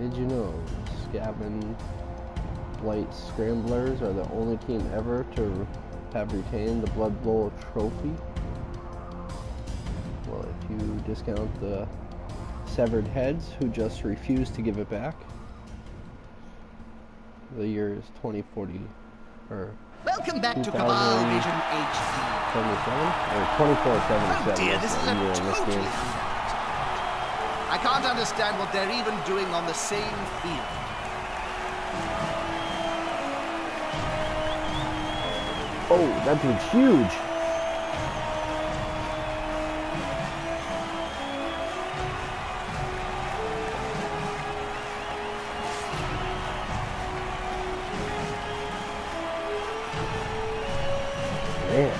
Did you know Scavin Blight Scramblers are the only team ever to have retained the Blood Bowl trophy? Well, if you discount the Severed Heads, who just refused to give it back. The year is 2040, or welcome back to Cabal Vision HD. 77 or 2477. Oh dear, this is a totally. I can't understand what they're even doing on the same field. Oh, that dude's huge. Man.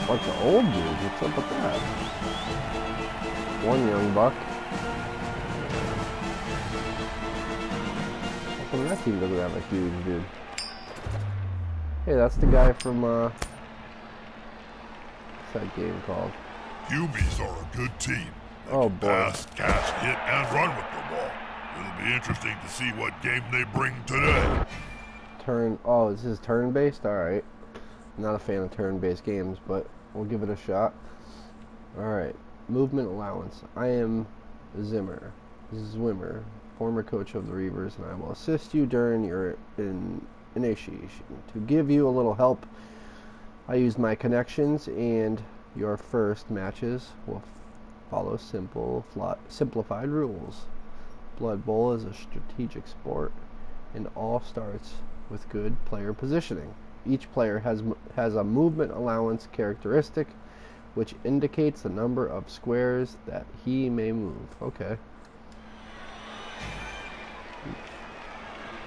Bunch of old dudes, what's up with that? One young buck. How come that team doesn't have a huge dude? Hey, that's the guy from, what's that game called? QBs are a good team. They Oh can boy. Pass, catch, hit, and run with the ball. It'll be interesting to see what game they bring today. Oh, this is turn-based? Alright. Not a fan of turn-based games, but we'll give it a shot. Alright. Movement allowance. I am Zwimmer, former coach of the Reavers, and I will assist you during your initiation. To give you a little help, I use my connections, and your first matches will follow simplified rules. Blood Bowl is a strategic sport, and all starts with good player positioning. Each player has a movement allowance characteristic which indicates the number of squares that he may move. Okay.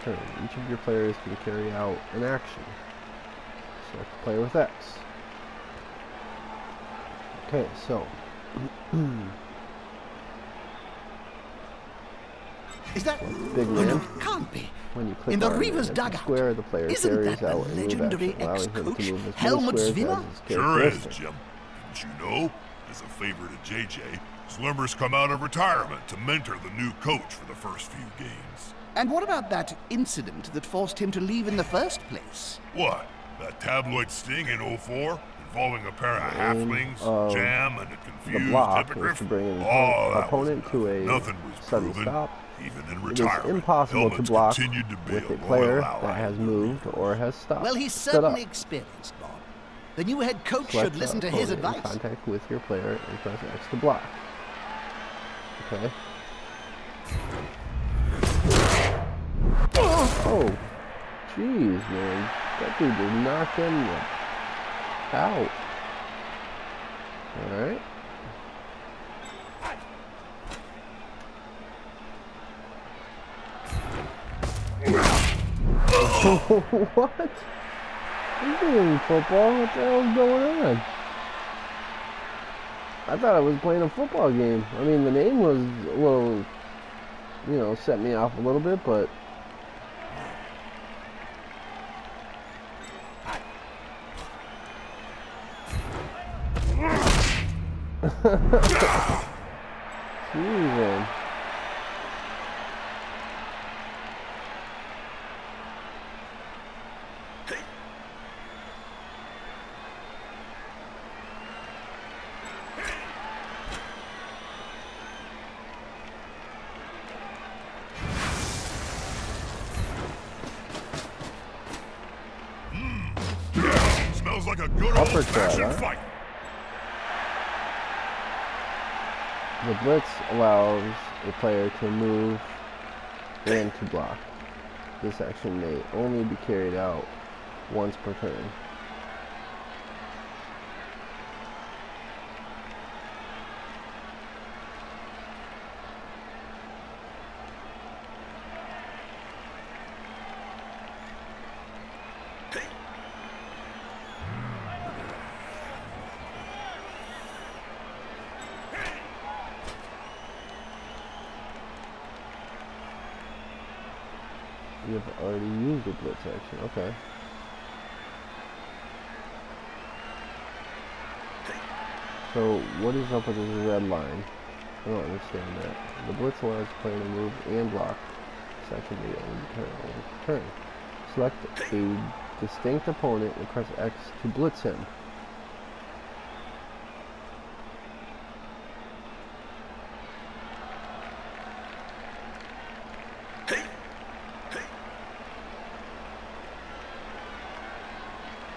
Each of your players can carry out an action. Select the player with X. Okay, so is that big man? no, it can't be. When you click In the on Reaver's the dugout. square, the player Isn't carries that out the a move legendary action, allowing him to ex-coach, move as many Helmut squares Zwimmer? as his Sure is, characteristic. Jim. Didn't you know? As a favor to JJ, Slimmer's come out of retirement to mentor the new coach for the first few games. And what about that incident that forced him to leave in the first place? What? That tabloid sting in '04? Involving a pair of Aim halflings, of Jam, and a The confused block is hippogriff? to bring an Oh, that opponent was to a nothing was sudden proven. stop. Even in It is retirement, impossible to Helmut's block continued to be with a loyal player ally that has to the moved Reavers. or has stopped. Well, he's Stood up. certainly experienced, Bob. The new head coach Select should listen the to his opponent in advice. contact with your player and press X to block. Okay. Oh, jeez, man. That dude did knock him out. Alright. What? He's doing football? What the hell's going on? I thought I was playing a football game. I mean, the name was a little, you know, set me off a little bit, but... Jeez, man. Smells like a good Uppercut, old-fashioned huh? fight. The blitz allows a player to move and to block. This action may only be carried out once per turn. You've already used the blitz action, okay. So, what is up with this red line? I don't understand that. The blitz allows the player to move and block section B on turn. Select a distinct opponent and press X to blitz him.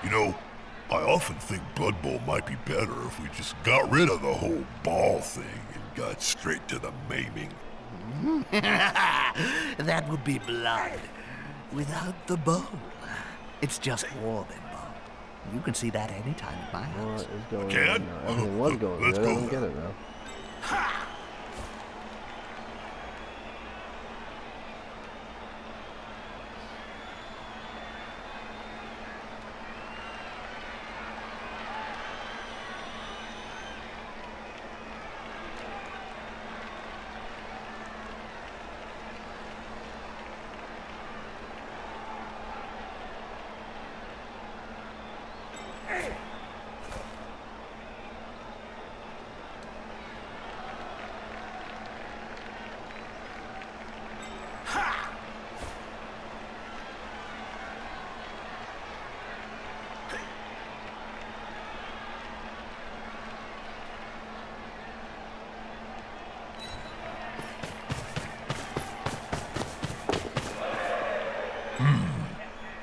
You know, I often think Bloodbowl might be better if we just got rid of the whole ball thing and got straight to the maiming. That would be blood without the bowl. It's just war then, Bob. You can see that anytime at my house. What is going Can? on now? Everything was going Let's good. I go don't then. get it now.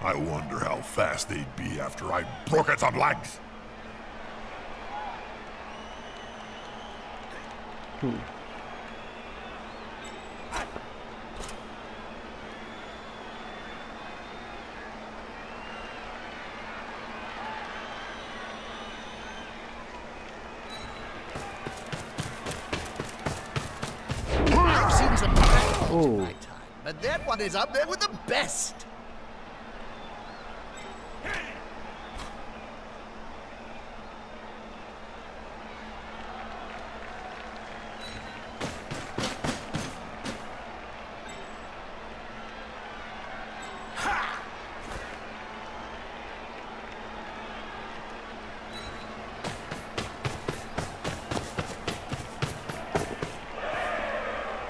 I wonder how fast they'd be after I broke some legs. I've seen some bad ones in Oh. my time, but that one is up there with the best.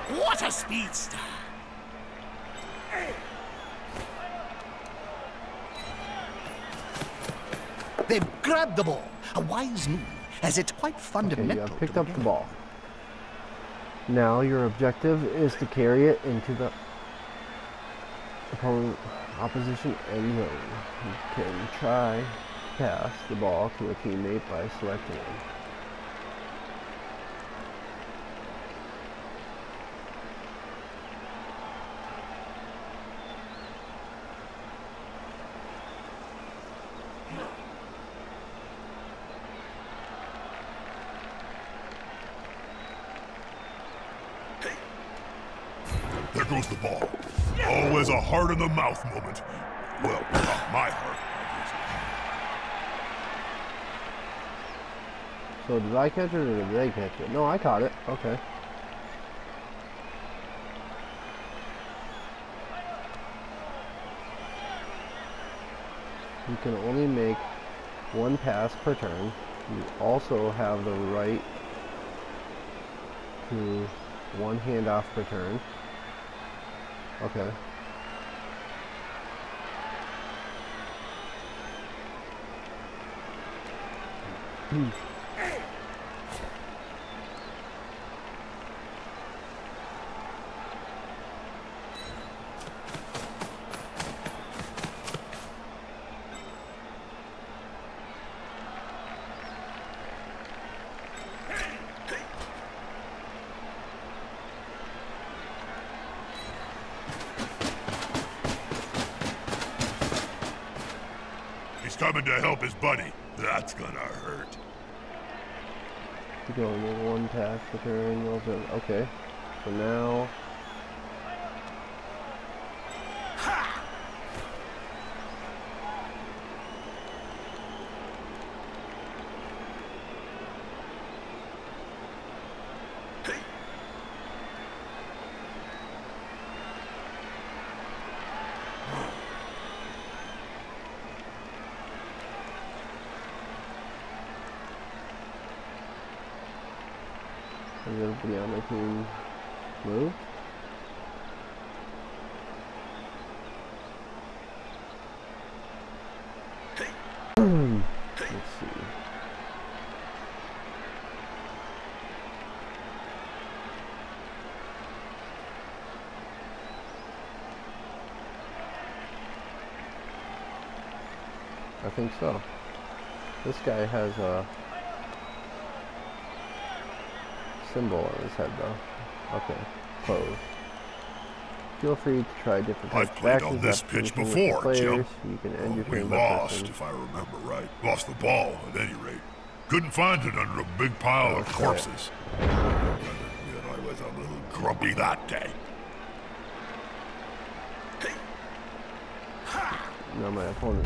What a speedster! They've grabbed the ball. A wise move, as it's quite Okay, fundamental. you have picked to up the game. ball. Now your objective is to carry it into the opposition end zone. You can try to pass the ball to a teammate by selecting him. There goes the ball. Always a heart in the mouth moment. Well, not my heart, obviously. So did I catch it or did they catch it? No, I caught it. Okay. You can only make one pass per turn. You also have the right to one handoff per turn. Okay. He's coming to help his buddy. That's gonna hurt. You go with one pass per turn. Okay. So now. Is everybody on my team moved? Let's see. I think so. This guy has a symbol on his head though. Okay, close. Feel free to try different types I've of played actions on this after pitch finishing with the before, Jim. players. You can end your We turn by lost, pressing. if I remember right. Lost the ball, at any rate. Couldn't find it under a big pile of corpses. I was a little grumpy that day. No, my opponent.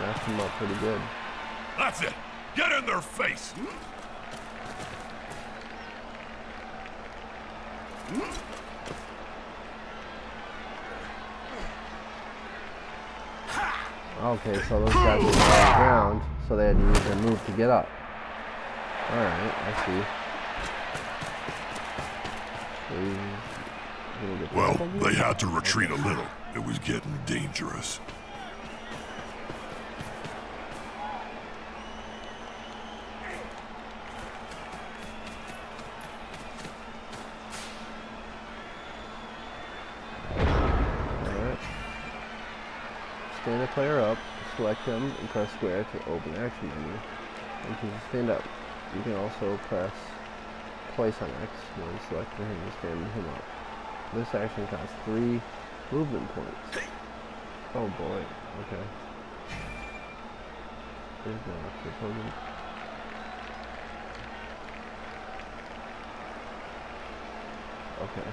Messed him up pretty good. That's it. Get in their face. Okay, so those guys were on the ground, so they had to use their move to get up. Alright, I see. Well, they had to retreat a little. It was getting dangerous. Alright. Stand a player up, select them, and press square to open action menu. And to stand up, you can also press twice on X when selecting him to stand him up. This action costs 3 movement points. Oh boy, okay. There's no extra opponent. Okay.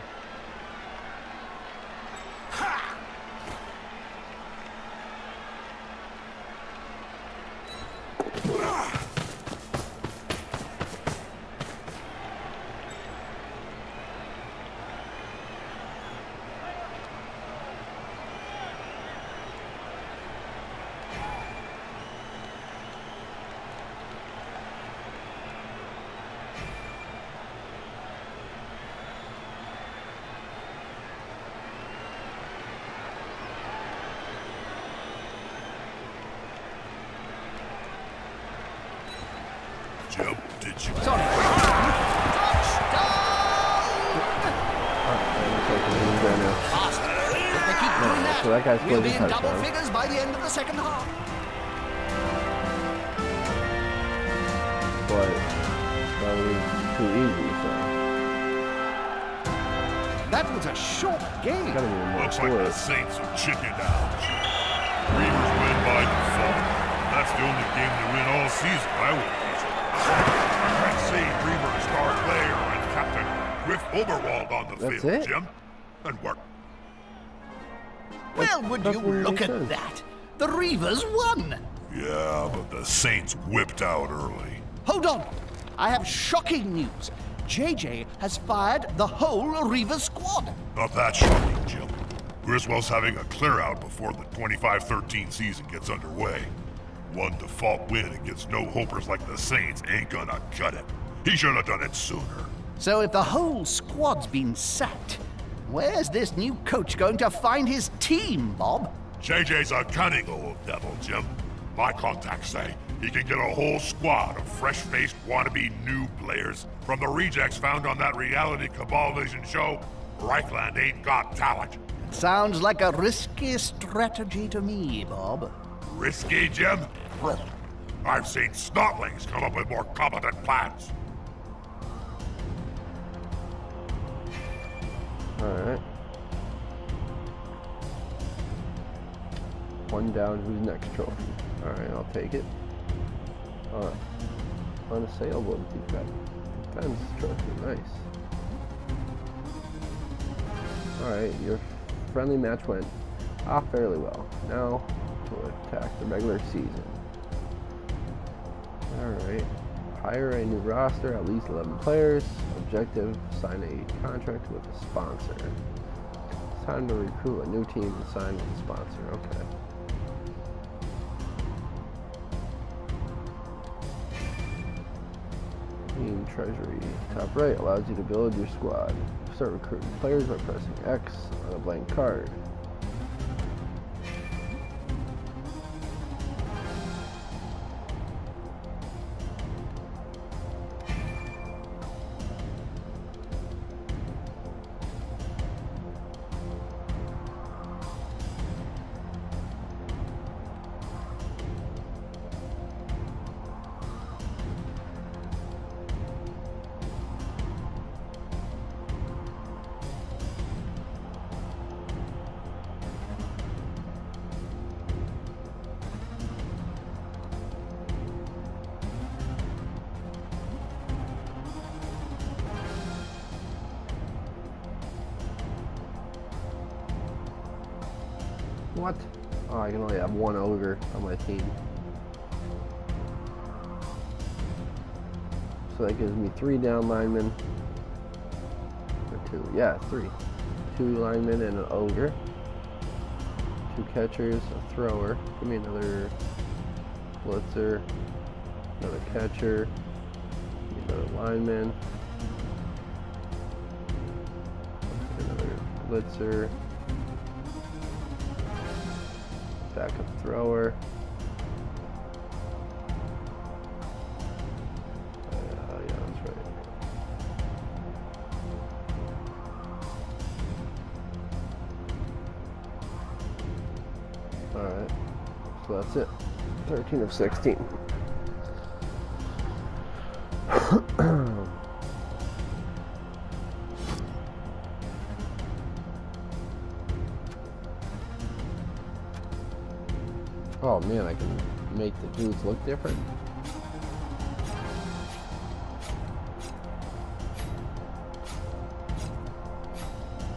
Jim, did you? Sorry. So that guy's We'll playing be a in double touchdown. figures by the end of the second half. But that was too easy, so That was a short game. gotta be more Looks to like the it. Saints are chickened out. Reavers win by default. That's the only game they win all season, I would guess. I'd say Reaver star player and Captain Griff Oberwald on the That's field, it? Jim. And work. Well, would you what he look says. at that? The Reavers won. Yeah, but the Saints whipped out early. Hold on. I have shocking news. JJ has fired the whole Reavers squad. Not that shocking, Jim. Griswold's having a clear out before the 25-13 season gets underway. One default win against no-hopers like the Saints ain't gonna cut it. He should have done it sooner. So if the whole squad's been sacked, where's this new coach going to find his team, Bob? JJ's a cunning old devil, Jim. My contacts say he can get a whole squad of fresh-faced wannabe new players from the rejects found on that reality Cabal-Vision show, Reichland Ain't Got Talent. Sounds like a risky strategy to me, Bob. Risky, Jim? I've seen snotlings come up with more competent plans. Alright. One down, who's next trophy? Alright, I'll take it. Unassailable defense trophy, nice. Alright, your friendly match went off fairly well. Now to attack the regular season. Alright. Hire a new roster, at least 11 players. Objective, sign a contract with a sponsor. It's time to recruit a new team and sign with a sponsor. Okay. Team Treasury. Top right allows you to build your squad. Start recruiting players by pressing X on a blank card. What? Oh, I can only have one ogre on my team. So that gives me 3 down linemen. Or 2. Yeah, 3. 2 linemen and an ogre. 2 catchers, a thrower. Give me another blitzer. Another catcher. Another lineman. Another blitzer. Backup thrower. Yeah, that's right. Alright. So that's it. 13 of 16. Oh man, I can make the dudes look different.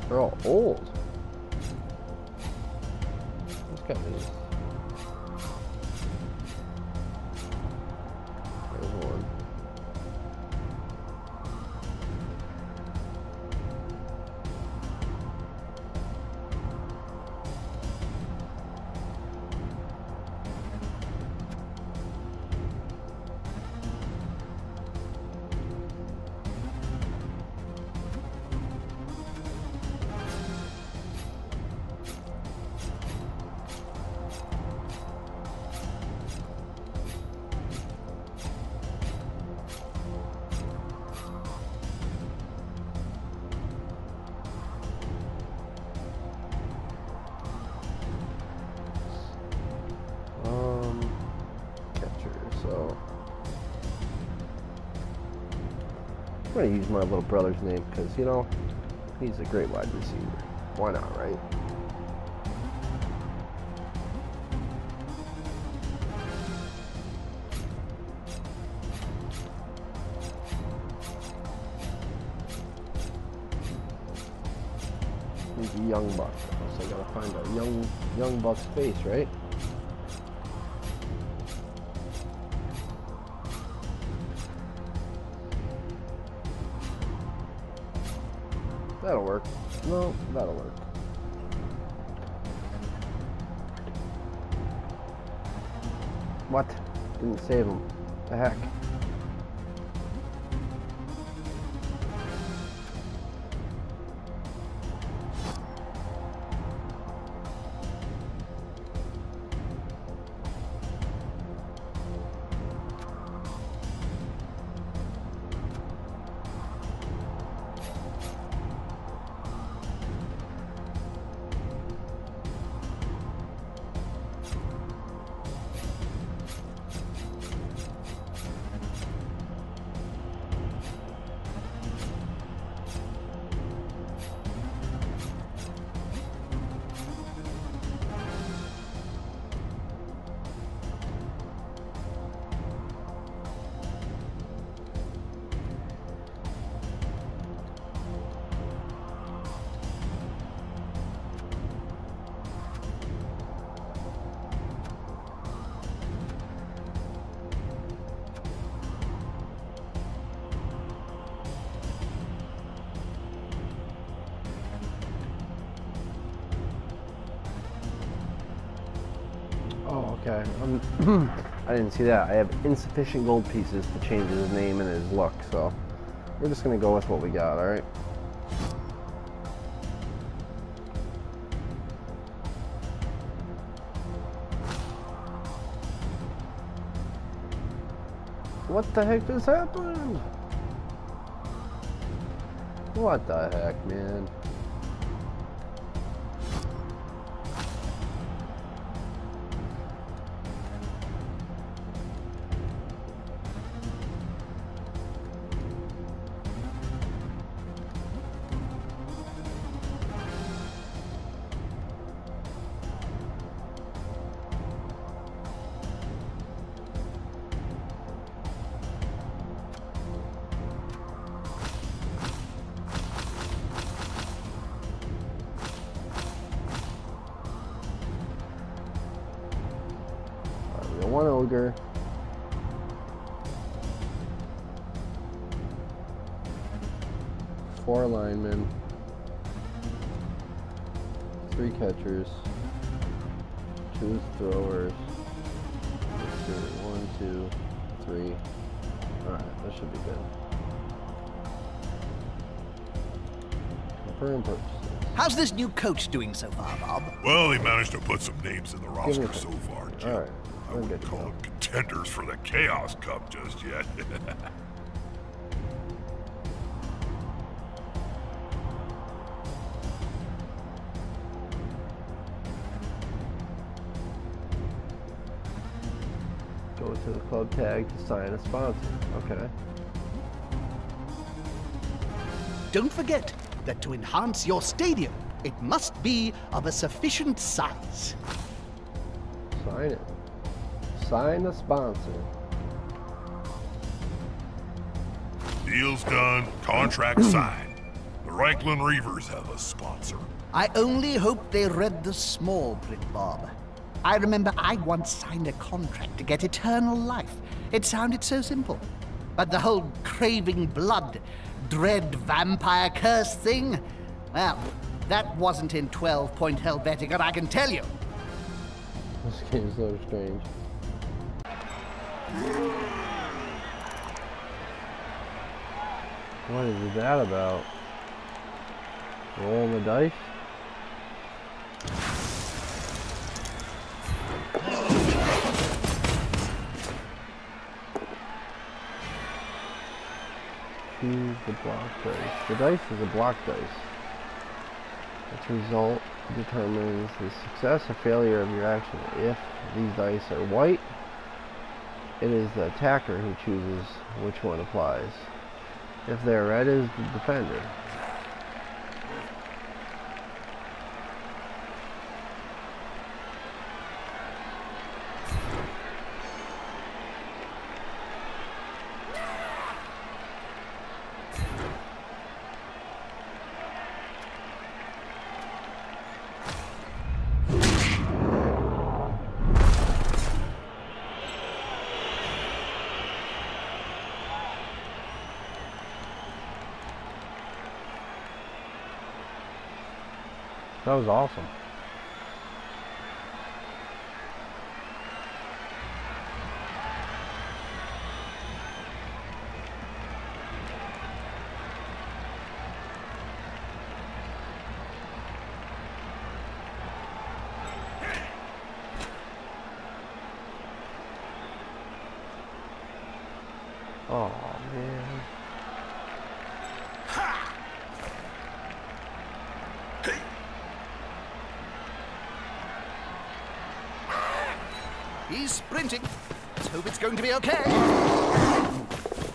They're all old. This guy is. There's one. So I'm gonna use my little brother's name because, you know, he's a great wide receiver. Why not, right? He's a young buck, so I gotta find a young buck's face, right? That'll work. No, that'll work. What? Didn't save him. The heck? Okay. I didn't see that. I have insufficient gold pieces to change his name and his look, so we're just gonna go with what we got. All right. What the heck just happened? What the heck, man? One ogre. Four linemen. Three catchers. Two throwers. One, two, three. Alright, that should be good. Confirm purchases. How's this new coach doing so far, Bob? Well, he managed to put some names in the roster so far, Jim. Alright. I wouldn't call them contenders for the Chaos Cup just yet. Go to the club tag to sign a sponsor. Okay. Don't forget that to enhance your stadium, it must be of a sufficient size. Sign it. Sign a sponsor. Deal's done, contract signed. The Reichland Reavers have a sponsor. I only hope they read the small print, Bob. I remember I once signed a contract to get eternal life. It sounded so simple. But the whole craving blood, dread vampire curse thing, well, that wasn't in 12-point Helvetica, I can tell you. This game's so strange. What is that about? Rolling the dice? Choose the block dice. The dice is a block dice. Its result determines the success or failure of your action. If these dice are white, it is the attacker who chooses which one applies. If they're red, it is the defender. That was awesome. Oh, man. He's sprinting. Let's hope it's going to be okay.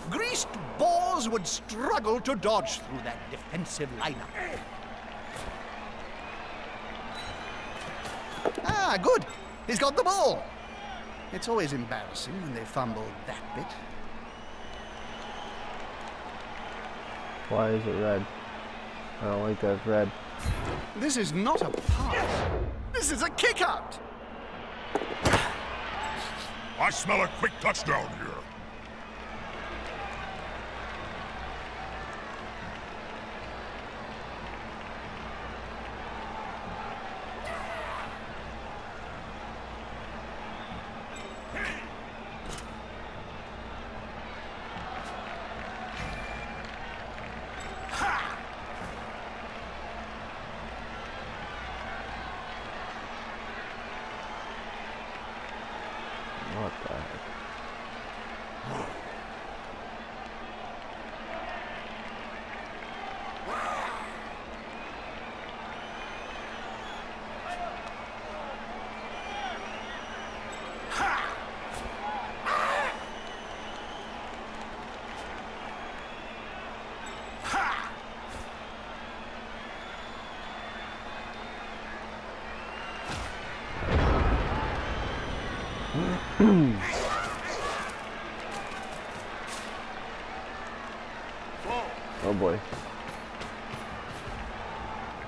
Greased boars would struggle to dodge through that defensive lineup. Ah, good. He's got the ball. It's always embarrassing when they fumble that bit. Why is it red? I don't like that it's red. This is not a pass. This is a kick-out. I smell a quick touchdown here. What the heck? Oh boy.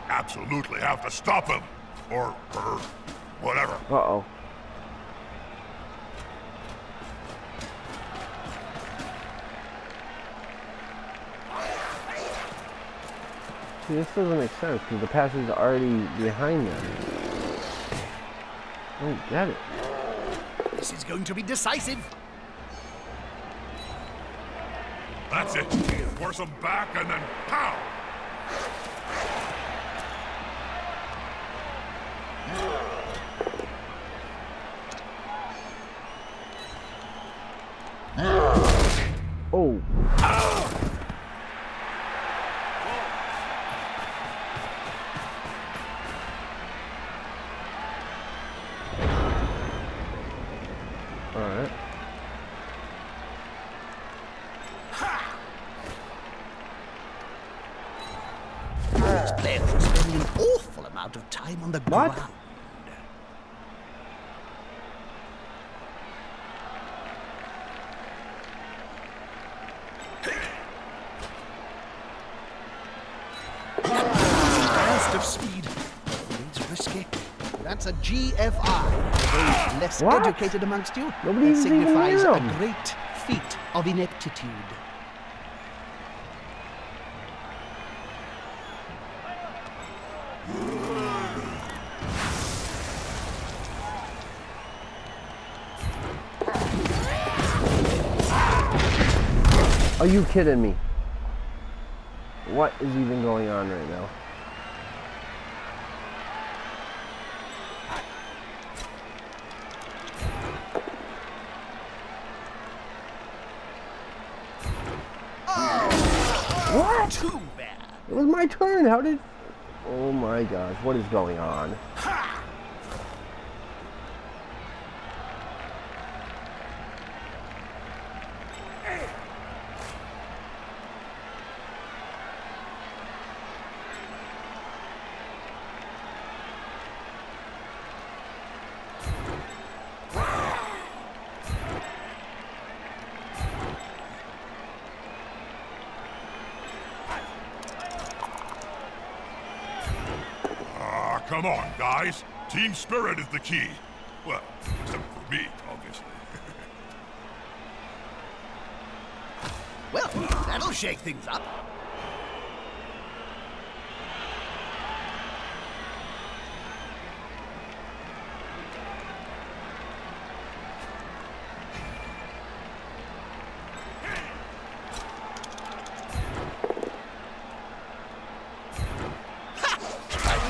Absolutely have to stop him. Or her. Whatever. Uh-oh. See, this doesn't make sense because the pass is already behind them. I don't get it. This is going to be decisive. That's it. Force him back and then pow! Oh. Alright. These players are spending an awful amount of time on the ground. Burst of speed. It's risky. That's a GFI. For those less educated amongst you, Nobody that even signifies near a him. great feat of ineptitude. Are you kidding me? What is even going on right now? What? Too bad. It was my turn. How did... Oh my gosh. What is going on? Come on, guys. Team spirit is the key. Well, except for me, obviously. Well, that'll shake things up.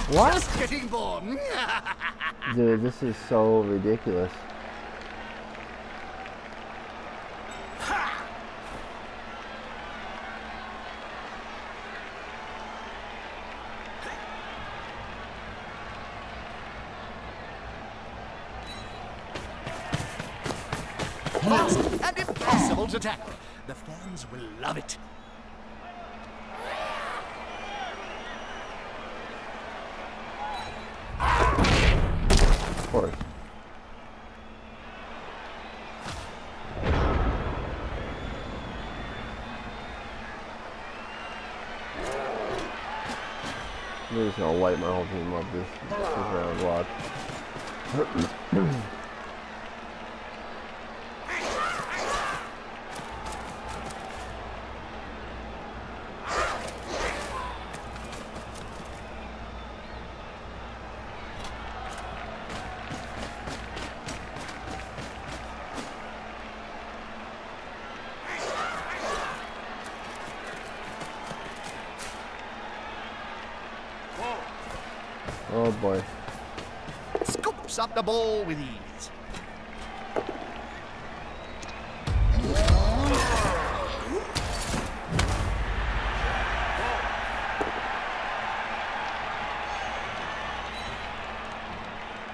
What? Just getting born. Dude, this is so ridiculous. Fast and impossible to tackle. The fans will love it. Of course. I'm just gonna light my whole team up this round. Watch. Oh boy. Scoops up the ball with ease.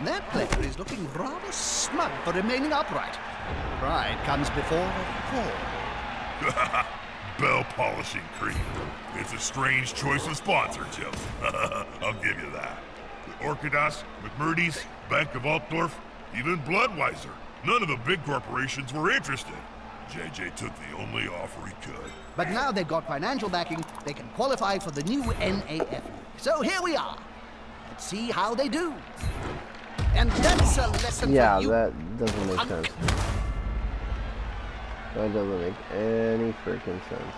That player is looking rather smug for remaining upright. Pride comes before a fall. Bell polishing cream. It's a strange choice of sponsor, Jim. I'll give you that. Orchidas, McMurdy's, Bank of Altdorf, even Bloodweiser. None of the big corporations were interested. JJ took the only offer he could. But now they've got financial backing, they can qualify for the new NAF. So here we are. Let's see how they do. And that's a lesson Yeah, for you. that doesn't make sense. That doesn't make any freaking sense.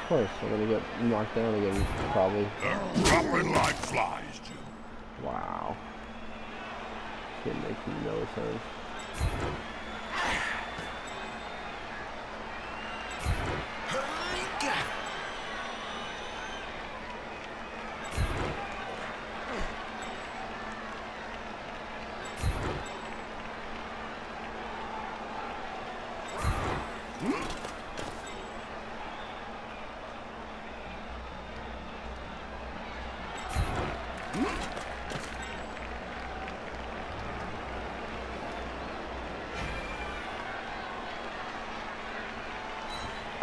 Of course, I'm gonna get knocked down again, probably. They're dropping like flies, Jim. Wow. It makes no sense.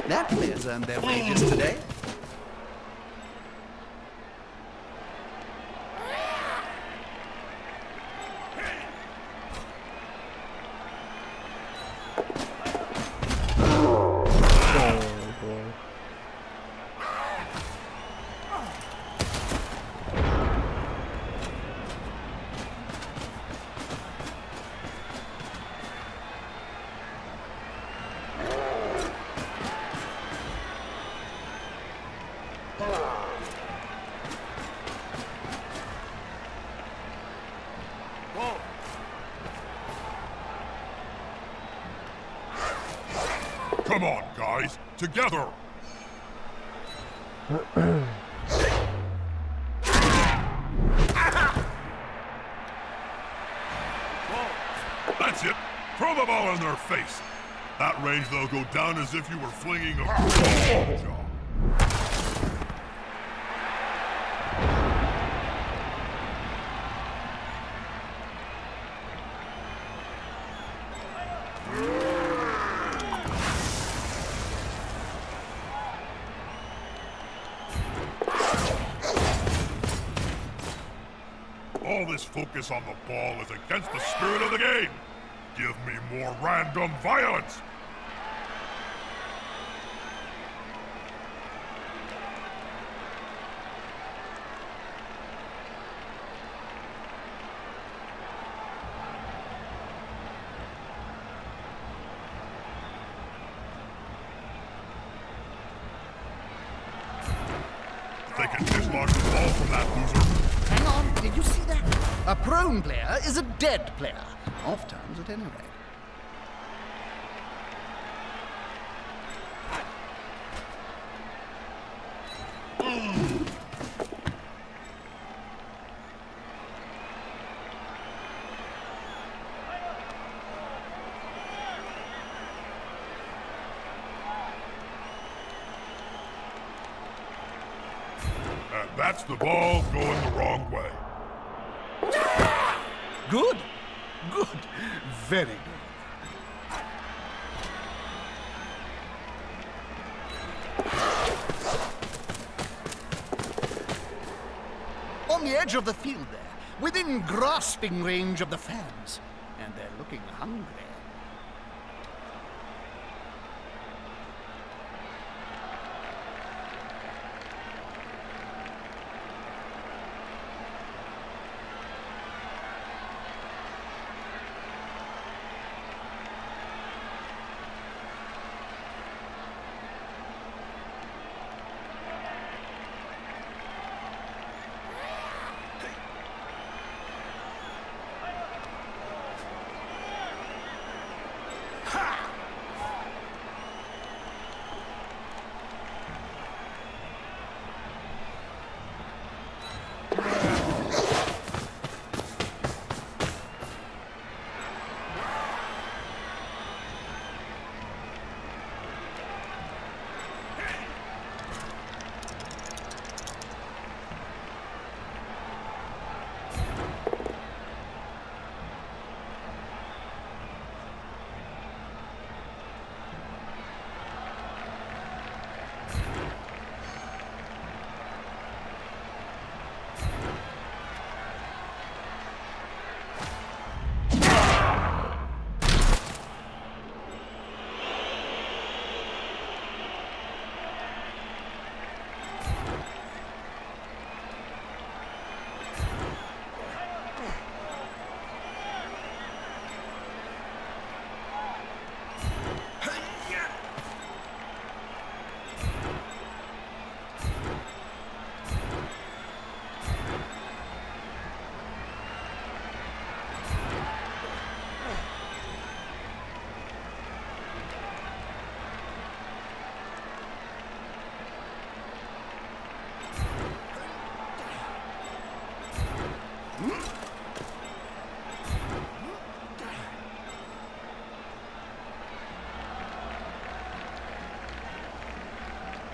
That player's earned their wages today. Come on, guys. Together. That's it. Throw the ball in their face. That range, they'll go down as if you were flinging a football. All this focus on the ball is against the spirit of the game. Give me more random violence. They can dislodge the ball from that loser. Hang on, did you see that? A prone player is a dead player. Off turns at any rate. And that's the ball going the wrong way. Good. Good. Very good. On the edge of the field there, within grasping range of the fans. And they're looking hungry.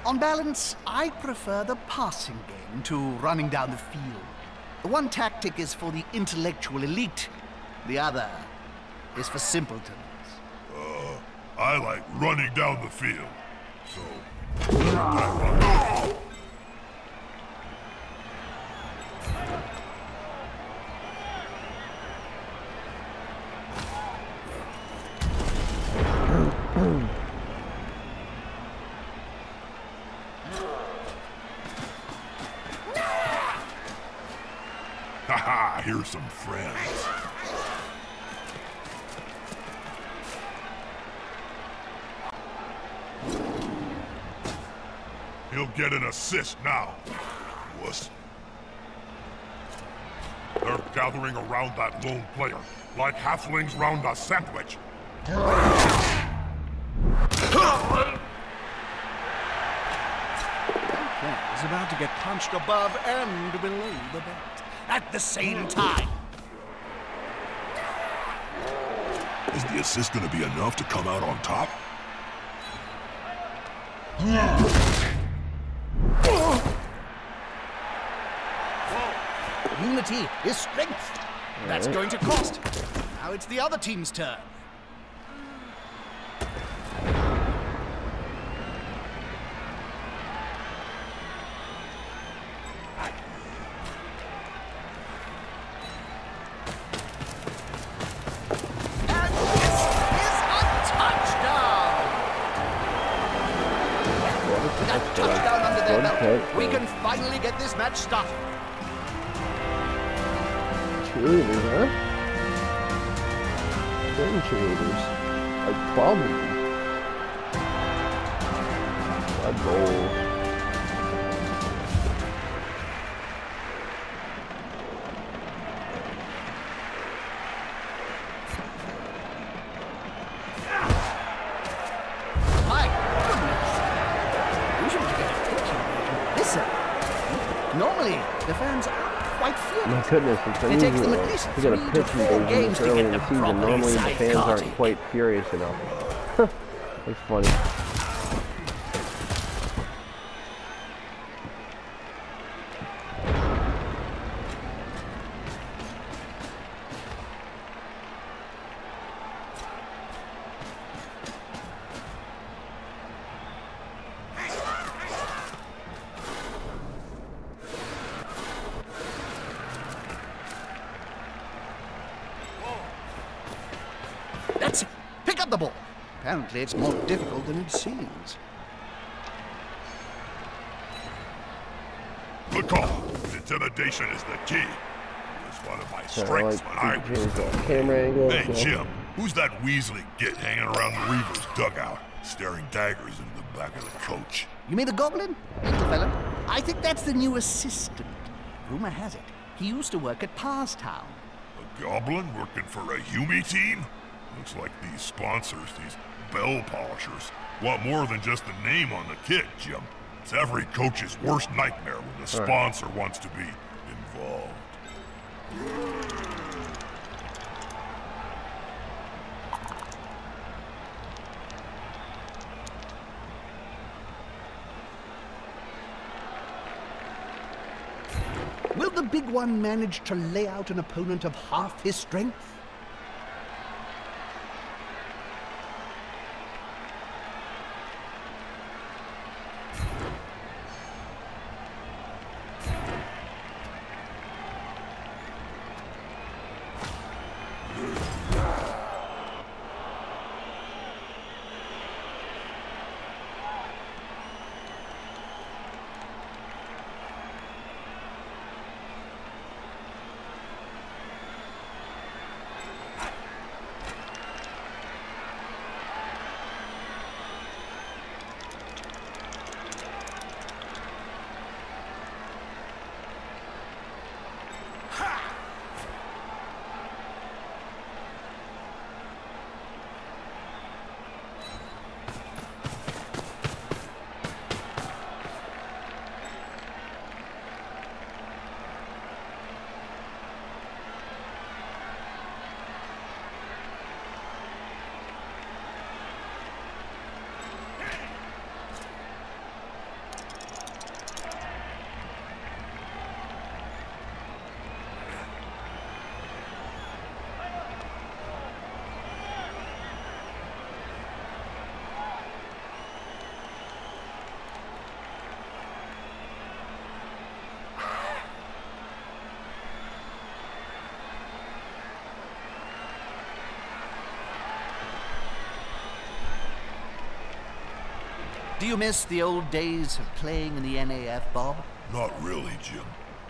On balance, I prefer the passing game to running down the field. One tactic is for the intellectual elite. The other is for simpletons. I like running down the field. So... Haha, here's some friends. He'll get an assist now. Wuss. They're gathering around that lone player, like halflings round a sandwich. Is about to get punched above and below the belt at the same time. Is the assist gonna be enough to come out on top? Unity is strength. That's going to cost. Now it's the other team's turn. And this is a touchdown! With that touchdown under their belt, we can finally get this match started. Cheerleaders, huh? Certain cheerleaders. Like 12 of them. Bloodbowl. My goodness! Usually you get a pitching. Listen, normally the fans are quite fearless. My goodness, it's It takes them unusual at least to get a 3 to pitch 4 invasion games this to early get in the them season. properly Normally the fans aren't side-carting. quite furious enough. It's funny. That's it. Pick up the ball. Apparently it's more difficult than it seems. Good call. Intimidation is the key. It's one of my So I strengths when I like to change the camera angle. Hey, so- Jim, who's that Weasley git hanging around the Reaver's dugout, staring daggers into the back of the coach? You mean the goblin? Little fella. I think that's the new assistant. Rumor has it, he used to work at Parstown. A goblin working for a Yumi team? Looks like these sponsors, these bell polishers, want more than just the name on the kit, Jim. It's every coach's worst nightmare when the sponsor wants to be involved. Will the big one manage to lay out an opponent of half his strength? Do you miss the old days of playing in the NAF, Bob? Not really, Jim.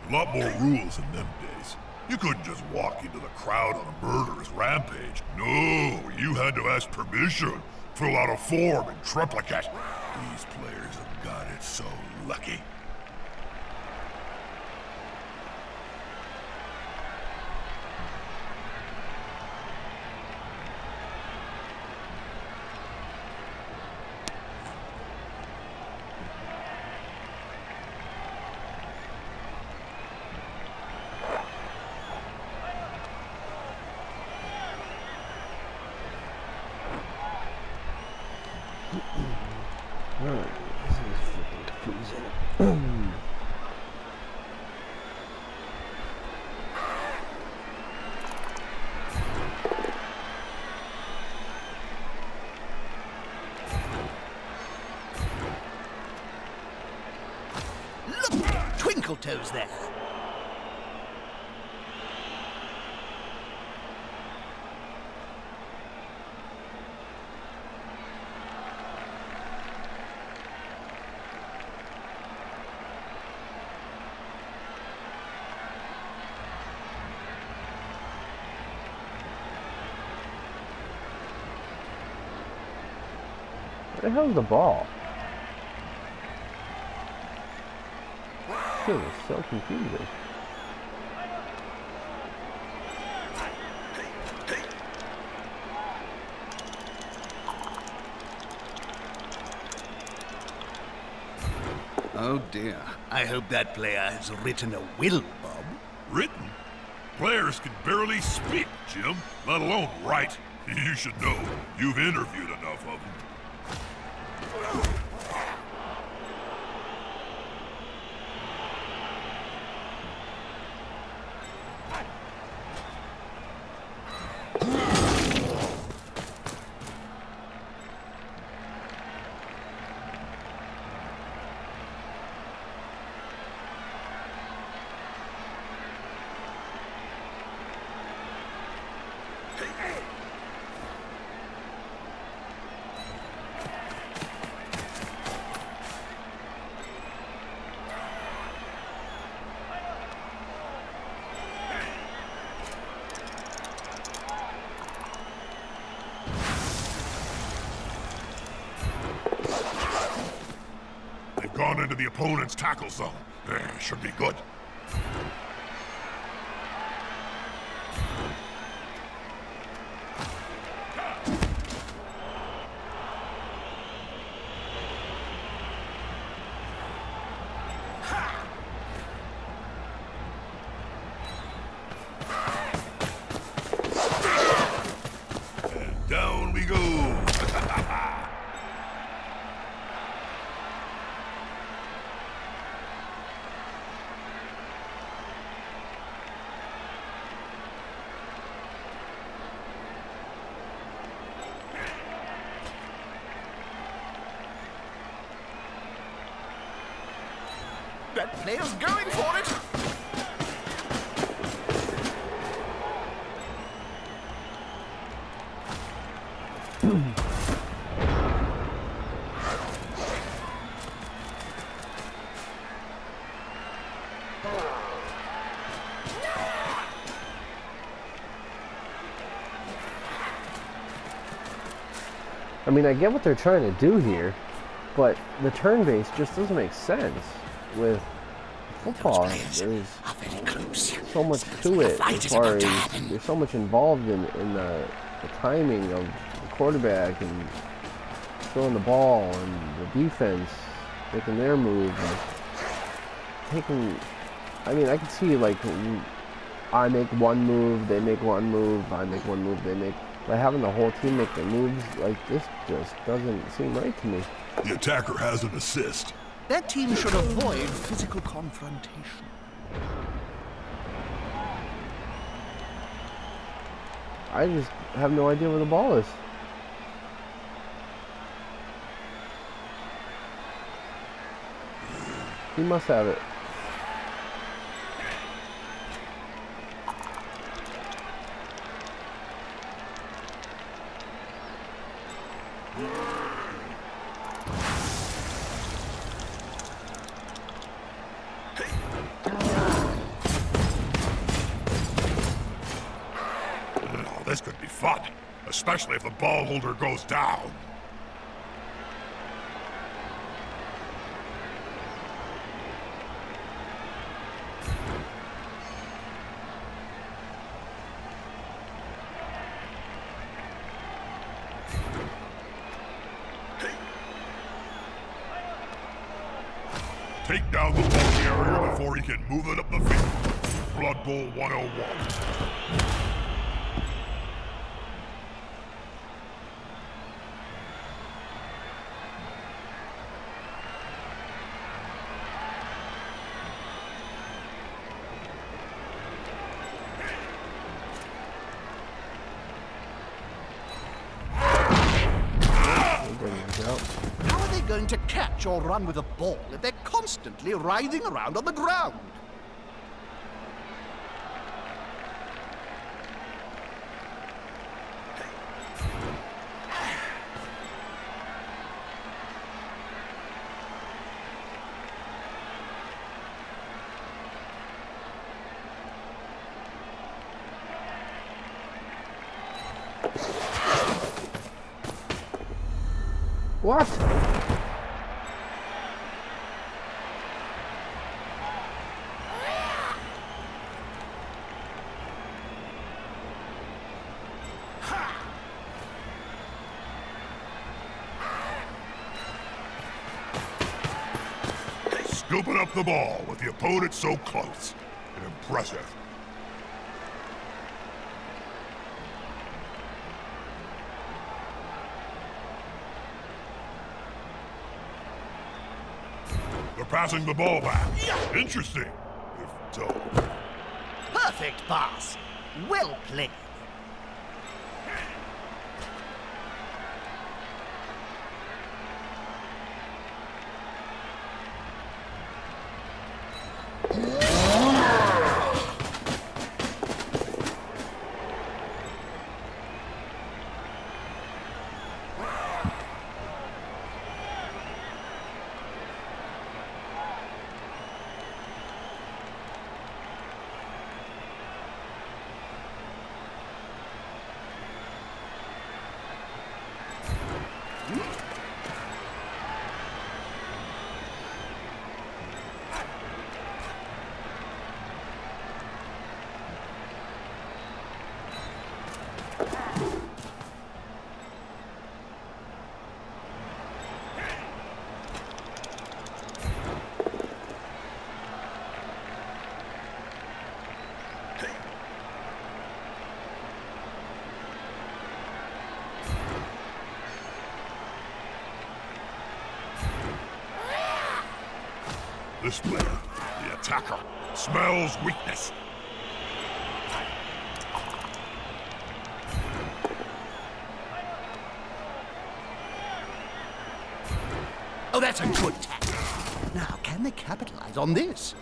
A lot more rules in them days. You couldn't just walk into the crowd on a murderous rampage. No, you had to ask permission, fill out a form in triplicate. These players have got it so lucky. Alright, this is freaking confusing. Look! Twinkle Toes there! Where the hell's the ball? This is so confusing. Oh dear. I hope that player has written a will, Bob. Written? Players can barely speak, Jim, let alone write. You should know. You've interviewed enough of them. Gone into the opponent's tackle zone. Should be good. And down we go. That player's going for it! I mean, I get what they're trying to do here, but the turn base just doesn't make sense. With football, there's so much to it as far as there's so much involved in the timing of the quarterback and throwing the ball and the defense making their move and taking. I mean, I can see like I make one move, they make one move, I make one move, they make. But having the whole team make the moves like this just doesn't seem right to me. The attacker has an assist. That team should avoid physical confrontation. I just have no idea where the ball is. He must have it. This could be fun, especially if the ball holder goes down. Take down the ball carrier before he can move it up the field. Bloodbowl 101. How are they going to catch or run with a ball if they're constantly writhing around on the ground? What? Scooping up the ball with the opponent so close. Impressive. They're passing the ball back. Interesting, if dull. Perfect pass. Well played. This player, the attacker, smells weakness. Oh, that's a good tackle. Now, can they capitalize on this?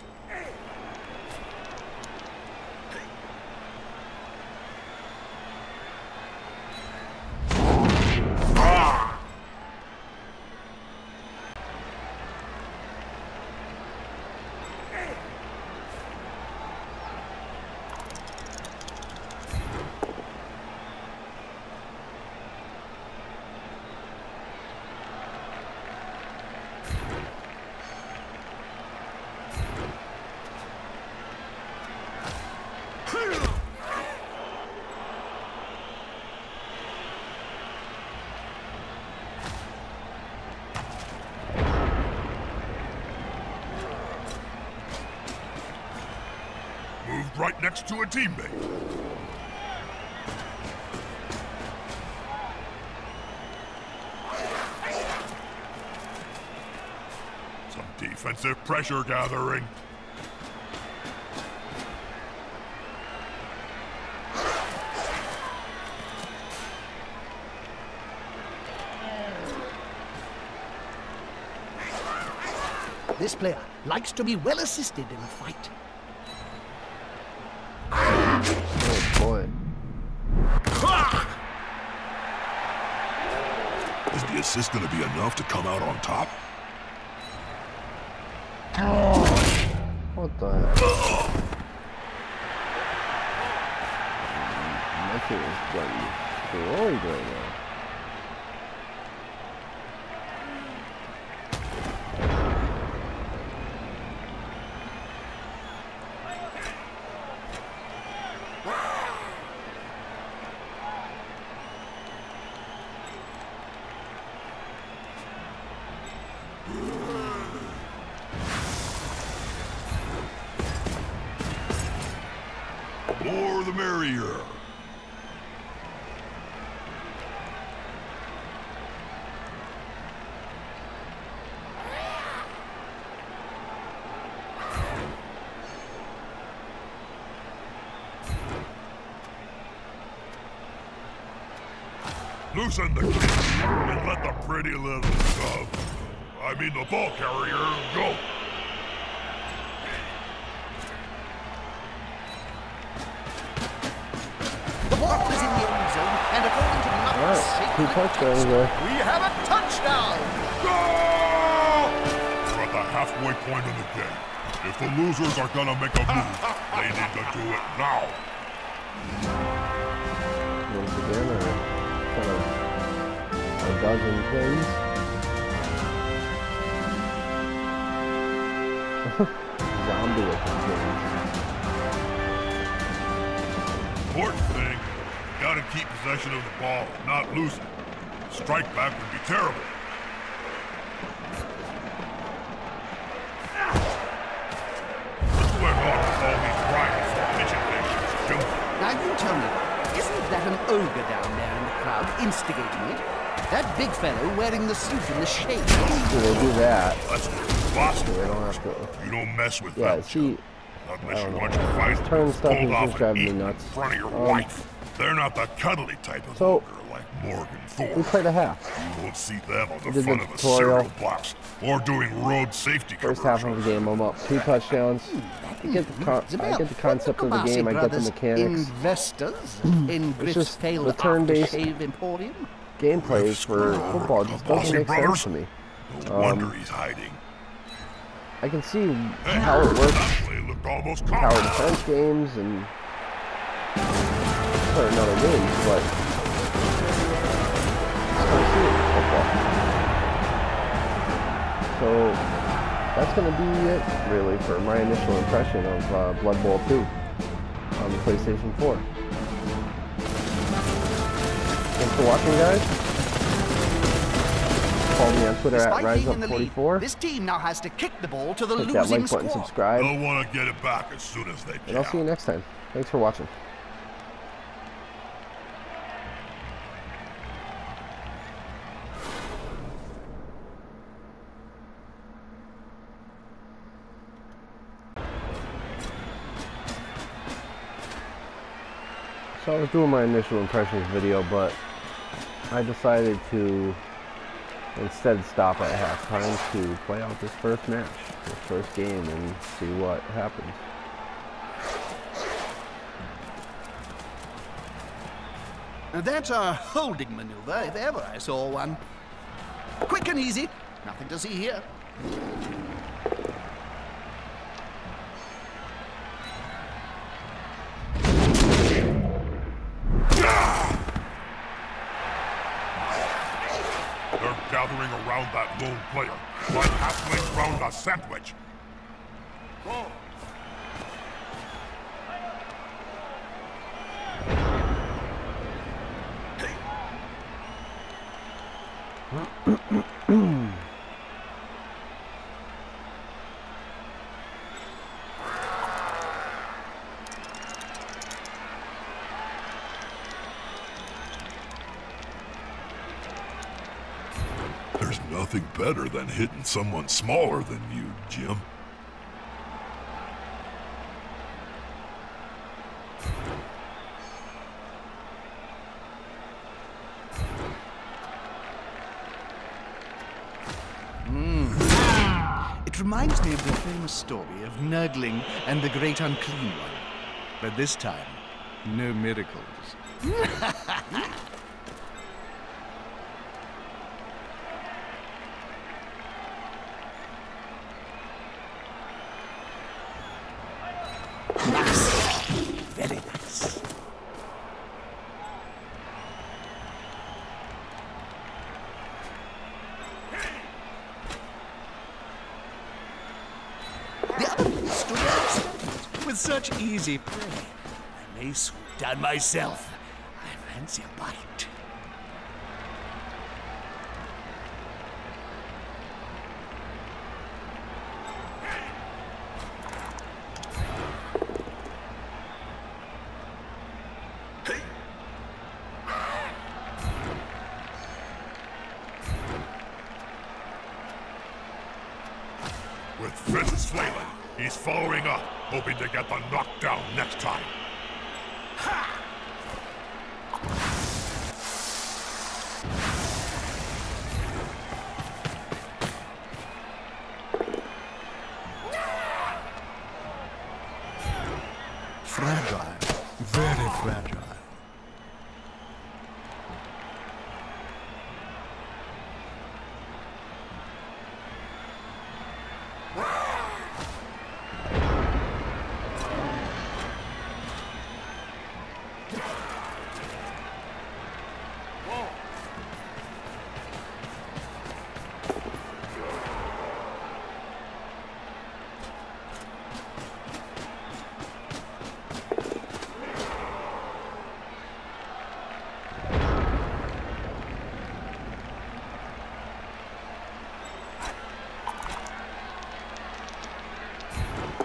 Moved right next to a teammate. Some defensive pressure gathering. This player likes to be well assisted in a fight. Oh boy. Is the assist going to be enough to come out on top? What the heck? team is getting destroyed right now. More the merrier. Loosen the kid and let the pretty little the ball carrier, go. The ball is in the end zone, and according to Nutt's sacred touchdowns text, there. we have a touchdown! Go! We're at the halfway point of the game. If the losers are gonna make a move, they need to do it now. Once again, kind of a dozen plays. Zombie looking plays. Important thing, gotta keep possession of the ball, not lose it. Strike back would be terrible. What's going on with all these riots and pitching things, Jim? Now you tell me, isn't that an ogre down there in the crowd instigating it? That big fellow wearing the suit in the shade. So they do that. That's Boston. They don't have to. You don't mess with Yeah, them, see, unless I you don't want know. your fight Turn stuff pulled is off just driving me and eaten nuts. in front of your wife. They're not the cuddly type of So, ogre like Morgan Thorpe. we played a half. You won't see them on the did front the of a tutorial. cereal box or doing road safety First half of the game, I'm up 2 touchdowns. I get the concept of the game. I get the mechanics. Investors in Griff's just failed the turn-based aftershave emporium. gameplay for football just doesn't make sense to me. No wonder he's hiding. I can see how it works. That play looked almost Tower comical. defense games and certain other games, but I don't see it in football. So that's going to be it, really, for my initial impression of Blood Bowl 2 on the PlayStation 4. Thanks for watching, guys. Follow me on Twitter at Despite being in the lead, RiseUp44. this team now has to kick the ball to the Hit that losing like button, squad. subscribe, They'll want to get it back as soon as they can. and I'll see you next time. Thanks for watching. So I was doing my initial impressions video, but I decided to instead stop at halftime to play out this first match, this first game, and see what happens. Now that's a holding maneuver, if ever I saw one. Quick and easy. Nothing to see here. They're gathering around that lone player, like halfway around a sandwich. There's nothing better than hitting someone smaller than you, Jim. It reminds me of the famous story of Nurgling and the Great Unclean One. But this time, no miracles. Nice. Very nice. such easy prey, I may swoop down myself. I fancy a bite. With Fritz's flailing, he's following up, hoping to get the knockdown next time. Fragile. Very fragile.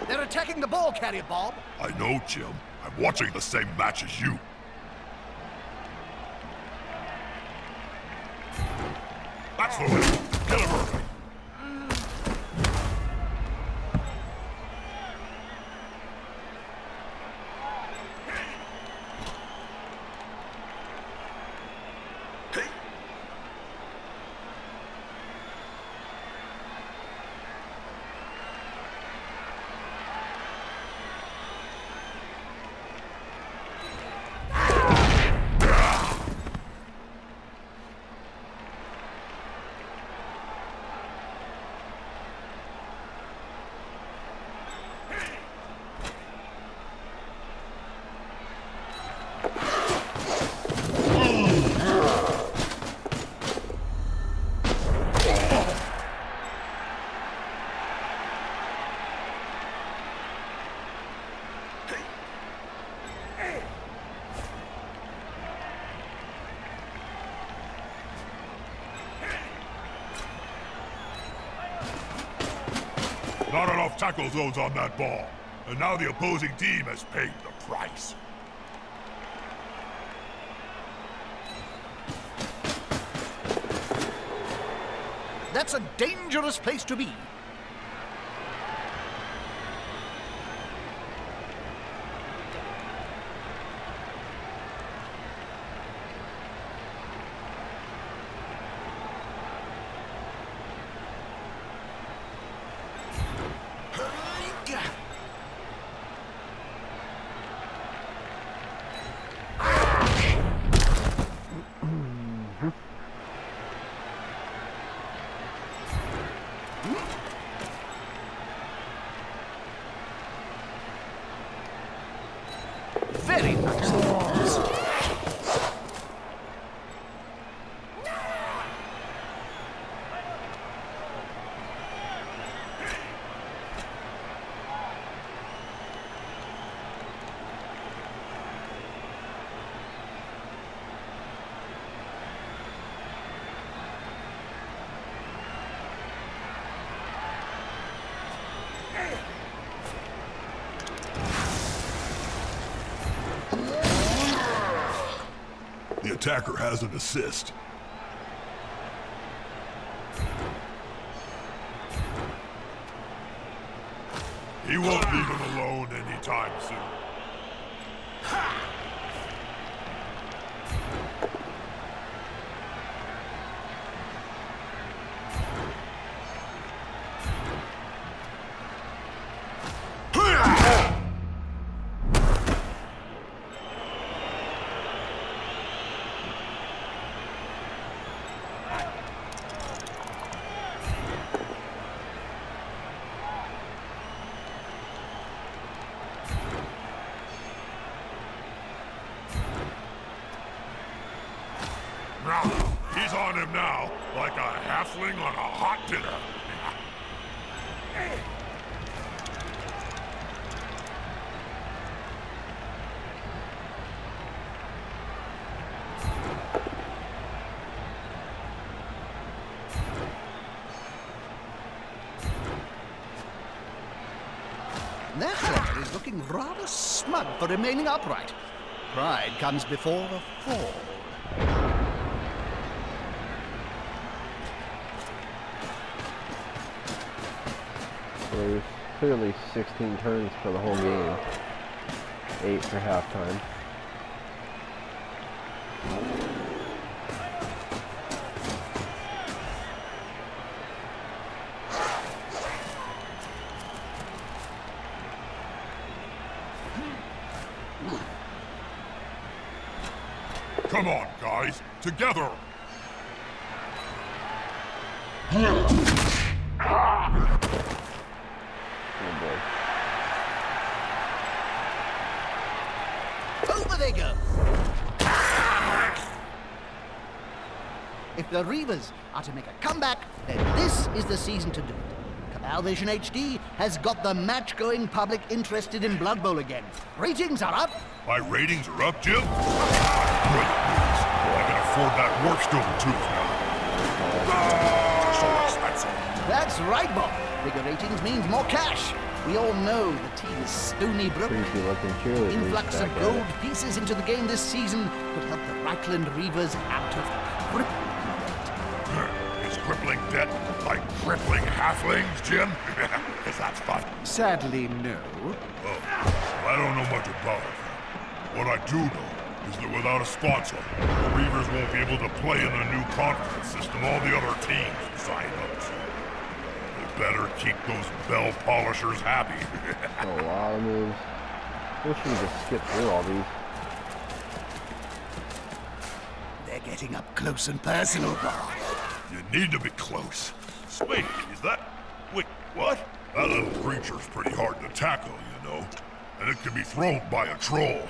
They're attacking the ball carrier, Bob. I know, Jim. I'm watching the same match as you. That's the way. Kill him early. Not enough tackle zones on that ball. And now the opposing team has paid the price. That's a dangerous place to be. Very nice. The attacker has an assist. He won't leave him alone anytime soon. He's on him now, like a halfling on a hot dinner. player is looking rather smug for remaining upright. Pride comes before a fall. So there's clearly 16 turns for the whole game. 8 for halftime. Come on, guys, together! Oh boy. Over they go! If the Reavers are to make a comeback, then this is the season to do it. Cabal Vision HD has got the match-going public interested in Blood Bowl again. Ratings are up. My ratings are up, Jim? Brilliant news. I can afford that Warpstone tooth now. So expensive. That's right, Bob. Bigger ratings means more cash. We all know the team is stony broke. Creepy looking cheerleaders. Influx of gold pieces into the game this season could help the Reichland Reavers out of crippling debt. Is crippling debt like crippling halflings, Jim? Because that's fun. Sadly, no. Oh, I don't know much about it. What I do know is that without a sponsor, the Reavers won't be able to play in the new conference system all the other teams sign up to. They better keep those bell polishers happy. A lot of moves. Wish we could just skip through all these. They're getting up close and personal, Bob. You need to be close. Wait, is that... Wait, what? That little creature's pretty hard to tackle, you know. And it can be thrown by a troll.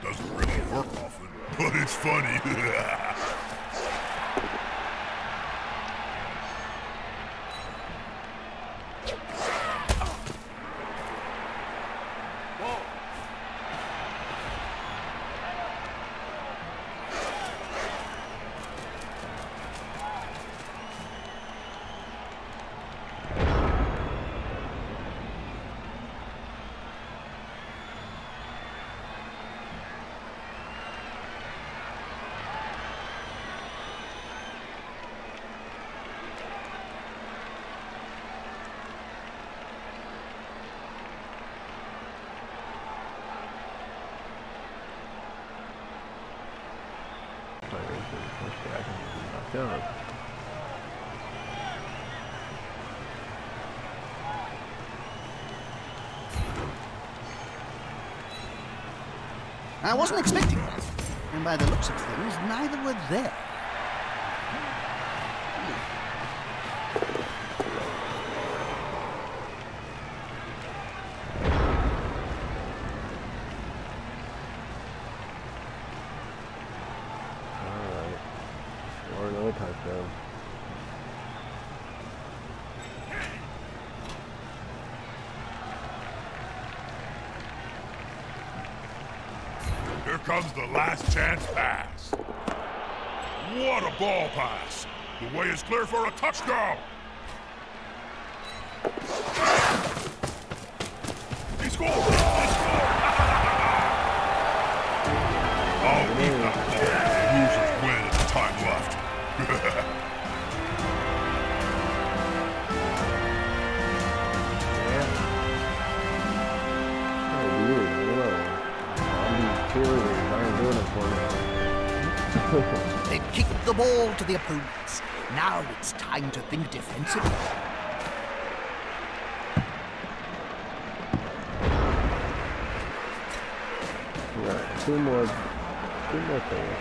Doesn't really work often, but it's funny. I wasn't expecting that. And by the looks of things, neither were there. Alright. Or another touchdown. Here comes the last chance pass. What a ball pass! The way is clear for a touchdown! He scored! He scored! Oh, eat that ball. The losers win at the time left. They've kicked the ball to the opponents. Now it's time to think defensively. Right, two more things.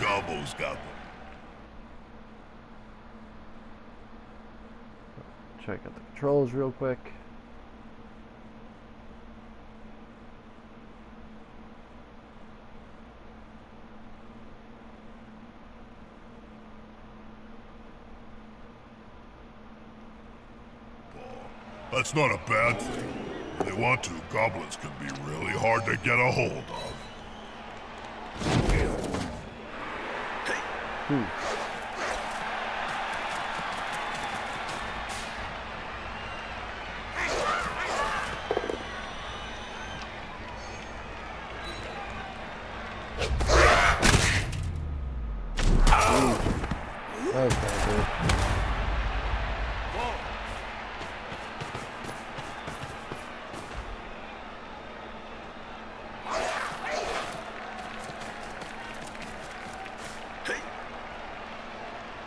Gobbles got them. Check out the controls real quick. That's not a bad thing. When they want to, goblins can be really hard to get a hold of.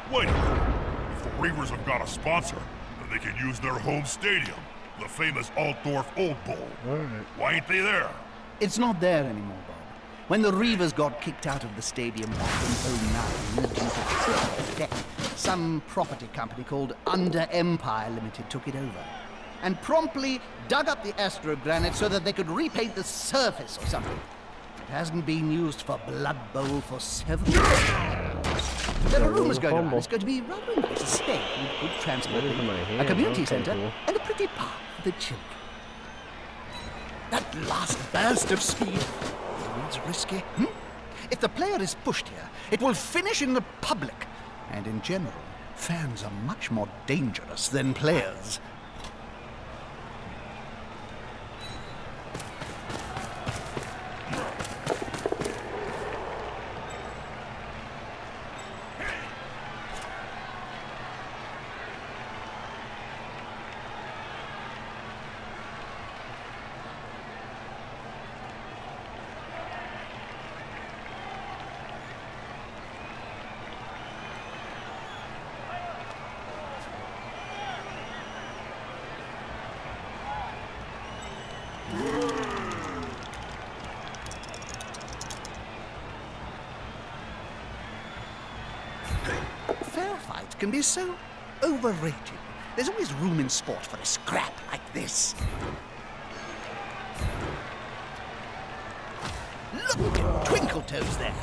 Wait a minute. If the Reavers have got a sponsor, then they can use their home stadium, the famous Altdorf Old Bowl. Why ain't they there? It's not there anymore, Bob. When the Reavers got kicked out of the stadium back in '09, the Duke of Triple death, some property company called Under Empire Limited took it over and promptly dug up the astrogranite so that they could repaint the surface or something. It hasn't been used for Bloodbowl for several years. There are rumors going around it's going to be rather a nice estate with good transport, a community centre, and a pretty park for the children. That last burst of speed, it's risky. If the player is pushed here, it will finish in the public. And in general, fans are much more dangerous than players. Fair fight can be so overrated. There's always room in sport for a scrap like this. Look at Twinkle Toes there.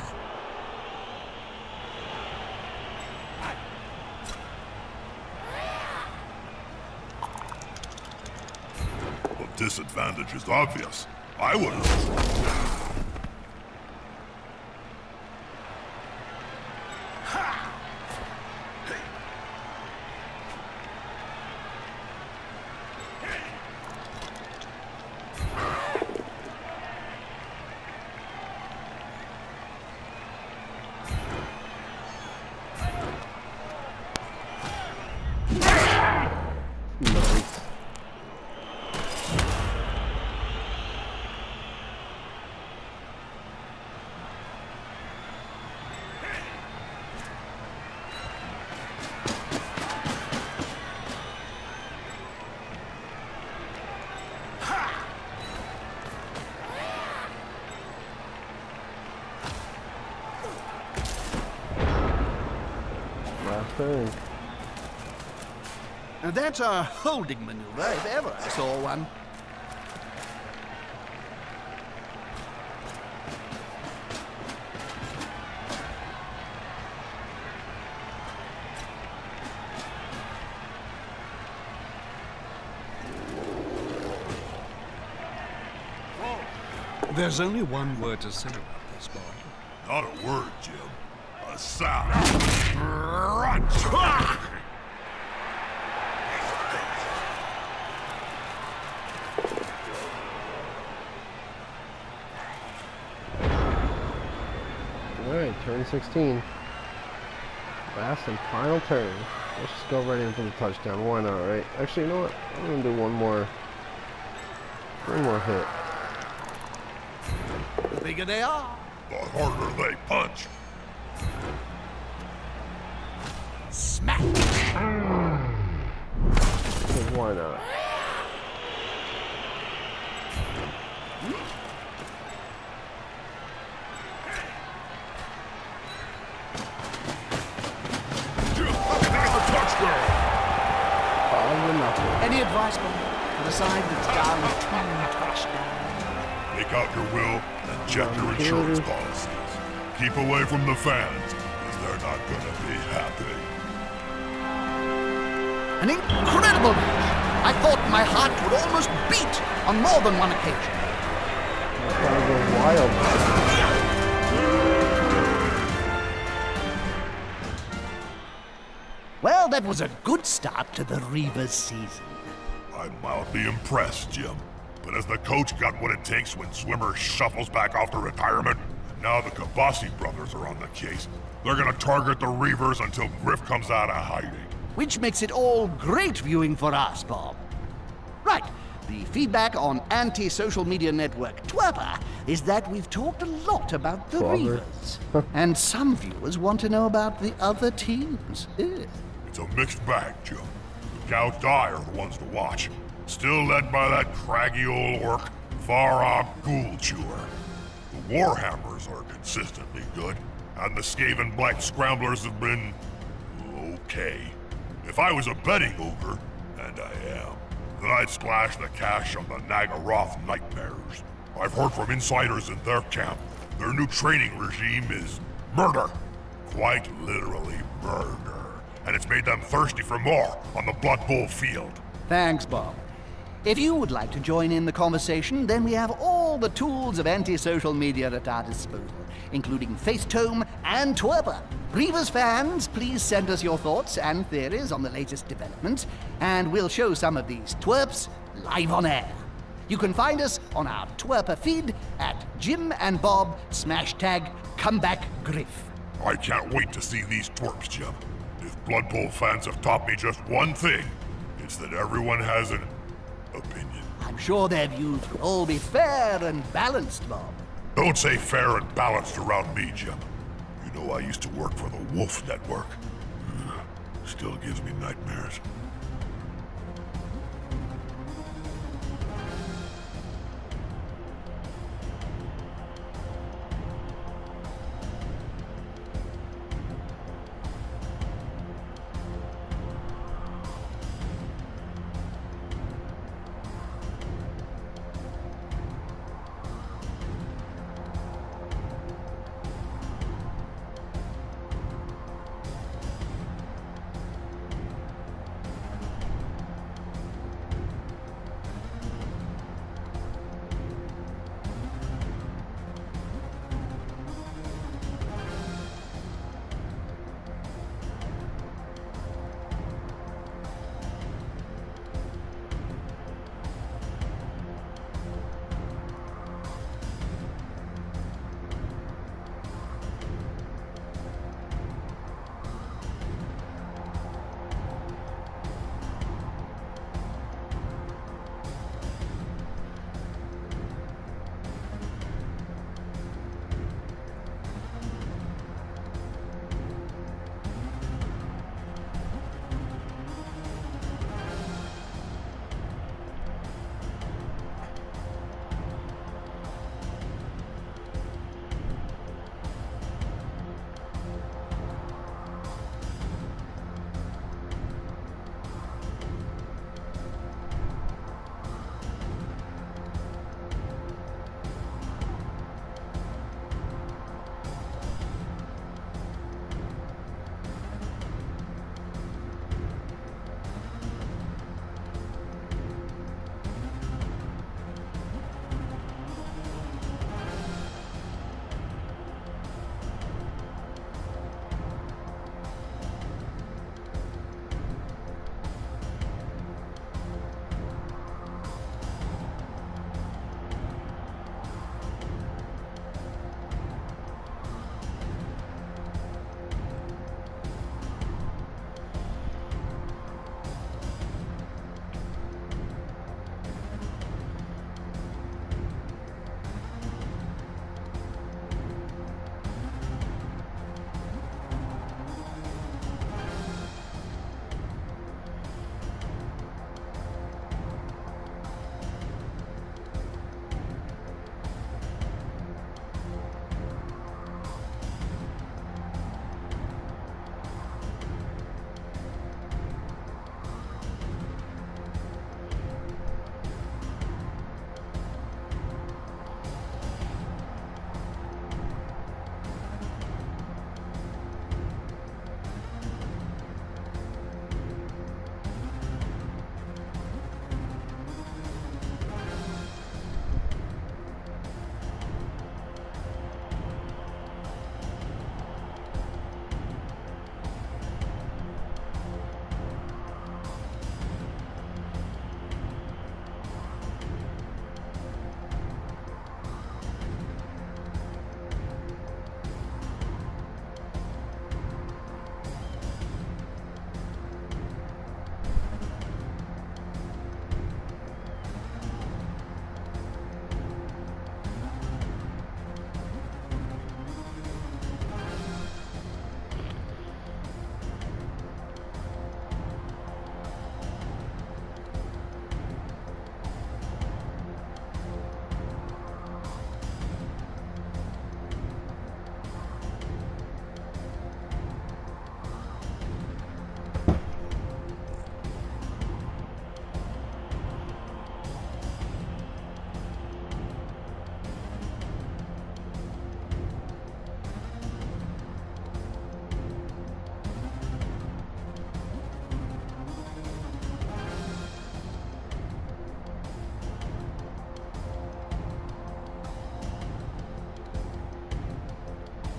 The disadvantage is obvious. I would have. Turn. Now that's a holding maneuver, if ever I saw one. There's only one word to say about this, boy. Not a word, Jim. A sound. Alright, turn 16. Last and final turn. Let's just go right in for the touchdown. Why not, right? Actually, you know what? I'm gonna do one more hit. The bigger they are, The harder they punch. smack. Why not? Any advice, Bob? For the side that's down 2 touchdowns. Make out your will and check your insurance policies. Keep away from the fans, because they're not gonna be happy. An incredible match. I thought my heart would almost beat on more than one occasion. That's gotta go wild. Well, that was a good start to the Reavers season. I'm mildly impressed, Jim. But has the coach got what it takes when Swimmer shuffles back off to retirement? Now the Kabasi brothers are on the case. They're gonna target the Reavers until Griff comes out of hiding. Which makes it all great viewing for us, Bob. Right, the feedback on anti-social media network Twerper is that we've talked a lot about the Bother. Reavers. And some viewers want to know about the other teams. Ugh. It's a mixed bag, Jim. The Gout Die are the ones to watch. Still led by that craggy old orc, Farah Ghoul Chewer. The Warhammers are consistently good, and the Skaven Black Scramblers have been... okay. If I was a betting ogre, and I am, then I'd splash the cash on the Nagaroth Nightmares. I've heard from insiders in their camp. Their new training regime is murder. Quite literally murder. And it's made them thirsty for more on the Bloodbowl field. Thanks, Bob. If you would like to join in the conversation, then we have all the tools of anti-social media at our disposal, including Facetome and Twerper. Reavers fans, please send us your thoughts and theories on the latest developments, and we'll show some of these twerps live on air. You can find us on our Twerper feed at Jim and Bob #ComebackGriff. I can't wait to see these twerps, Jim. If Bloodbowl fans have taught me just one thing, it's that everyone has an opinion. I'm sure their views will all be fair and balanced, Bob. Don't say fair and balanced around me, Jim. You know I used to work for the Wolf Network. Still gives me nightmares.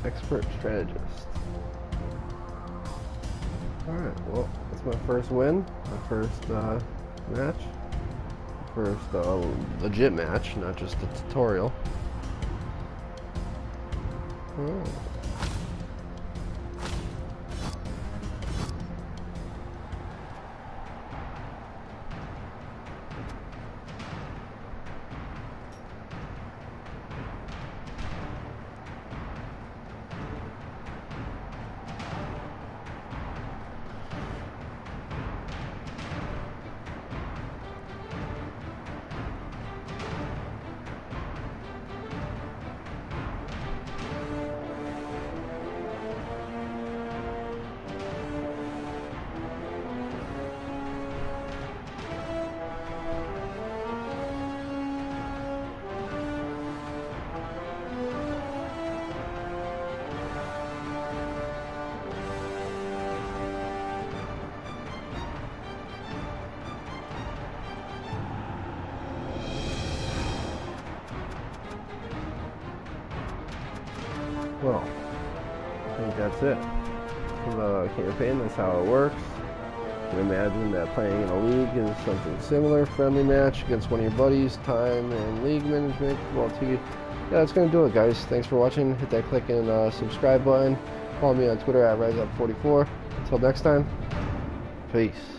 Expert strategist. Alright, well, that's my first win. My first match. First legit match, not just a tutorial. Oh. Well, I think that's it for the campaign. That's how it works. You can imagine that playing in a league is something similar. Friendly match against one of your buddies. Time and league management. Well, yeah, that's going to do it, guys. Thanks for watching. Hit that click and subscribe button. Follow me on Twitter at RiseUp44. Until next time, peace.